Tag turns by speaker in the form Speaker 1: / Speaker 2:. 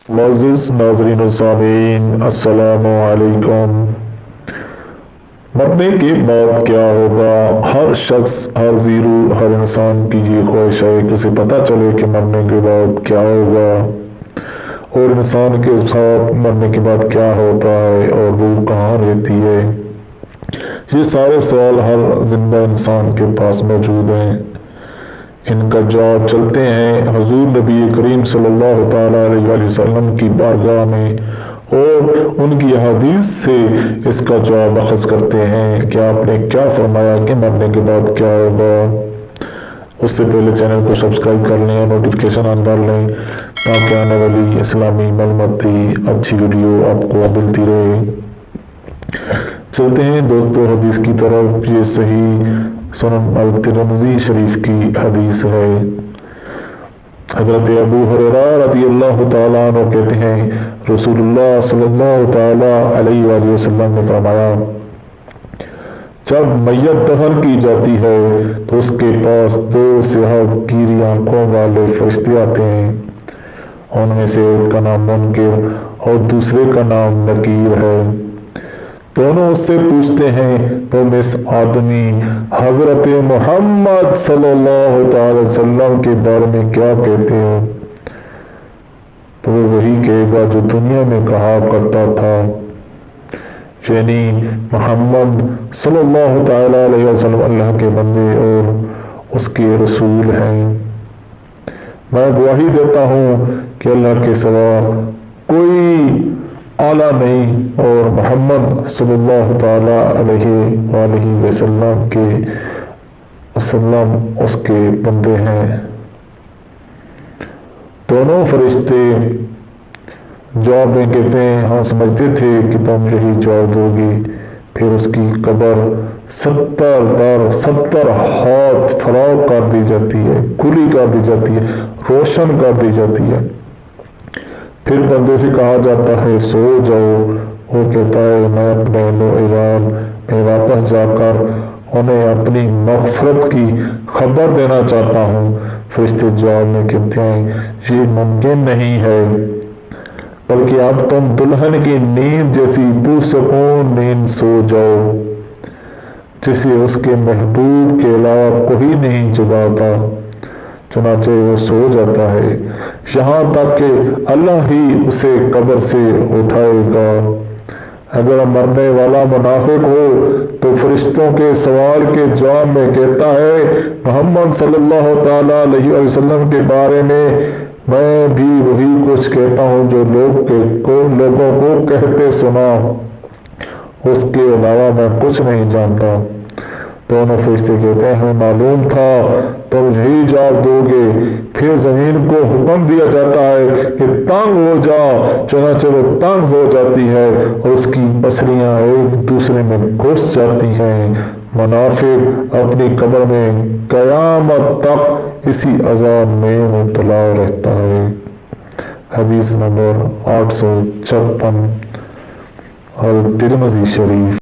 Speaker 1: معزز ناظرین و سامعین، السلام علیکم۔ مرنے کے بعد کیا ہوگا؟ ہر شخص، ہر زیرو، ہر انسان کی یہ خواہش ہے کہ اسے پتہ چلے کہ مرنے کے بعد کیا ہوگا اور انسان کے ساتھ مرنے کے بعد کیا ہوتا ہے اور روح کہاں رہتی ہے۔ یہ سارے سوال ہر زندہ انسان کے پاس موجود ہیں۔ ان کا جواب چلتے ہیں حضور نبی کریم صلی اللہ تعالیٰ علیہ وسلم کی بارگاہ میں اور ان کی احادیث سے اس کا جواب اخذ کرتے ہیں کہ آپ نے کیا فرمایا کہ مرنے کے بعد کیا ہوگا۔ اس سے پہلے چینل کو سبسکرائب کر لیں اور نوٹیفیکیشن آن کر لیں تاکہ آنے والی اسلامی معلوماتی اچھی ویڈیو آپ کو ملتی رہے۔ چلتے ہیں دوستو حدیث کی طرف۔ یہ صحیح سنن الترمذی شریف کی حدیث ہے۔ حضرت ابو ہریرہ رضی اللہ تعالیٰ عنہ کہتے ہیں رسول اللہ صلی اللہ تعالیٰ علیہ وآلہ وسلم نے فرمایا، جب میت دفن کی جاتی ہے تو اس کے پاس دو سیاہ گیری آنکھوں والے فرشتے آتے ہیں۔ ان میں سے ایک کا نام منکر اور دوسرے کا نام نکیر ہے۔ دونوں اس سے پوچھتے ہیں تم اس آدمی حضرت محمد صلی اللہ تعالی وسلم کے بارے میں کیا کہتے ہو؟ تو وہ وہی کہے گا جو دنیا میں کہا کرتا تھا، یعنی محمد صلی اللہ تعالی علیہ وسلم اللہ کے بندے اور اس کے رسول ہیں۔ میں گواہی دیتا ہوں کہ اللہ کے سوا کوئی اعلیٰ نہیں اور محمد صلی اللہ تعالیٰ علیہ وآلہ وسلم اس کے بندے ہیں۔ دونوں فرشتے جواب میں کہتے ہیں ہاں سمجھتے تھے کہ تم یہی جواب دو گے۔ پھر اس کی قبر 70 ہاتھ فراغ کر دی جاتی ہے، کھلی کر دی جاتی ہے، روشن کر دی جاتی ہے۔ پھر بندے سے کہا جاتا ہے سو جاؤ۔ وہ کہتا ہے میں اپنے اہل و عیال میں واپس جا کر انہیں اپنی مغفرت کی خبر دینا چاہتا ہوں۔ فرشتے جواب میں کہتے ہیں یہ ممکن نہیں ہے، بلکہ اب تم دلہن کی نیند جیسی پرسکون نیند سو جاؤ جسے اس کے محبوب کے علاوہ کوئی نہیں جگاتا۔ چنانچہ وہ سو جاتا ہے یہاں تک کہ اللہ ہی اسے قبر سے اٹھائے گا۔ اگر مرنے والا منافق ہو تو فرشتوں کے سوال کے جواب میں کہتا ہے محمد صلی اللہ تعالیٰ علیہ وسلم کے بارے میں بھی وہی کچھ کہتا ہوں جو لوگوں کو کہتے سنا، اس کے علاوہ میں کچھ نہیں جانتا۔ دونوں فرشتے کہتے ہیں ہمیں معلوم تھا تم یہی جواب دو گے۔ پھر زمین کو حکم دیا جاتا ہے کہ تنگ ہو جا، چنانچہ وہ تنگ ہو جاتی ہے اور اس کی پسلیاں ایک دوسرے میں گھس جاتی ہیں۔ منافق اپنی قبر میں قیامت تک اسی عذاب میں مبتلا رہتا ہے۔ حدیث نمبر 856 الترمذی شریف۔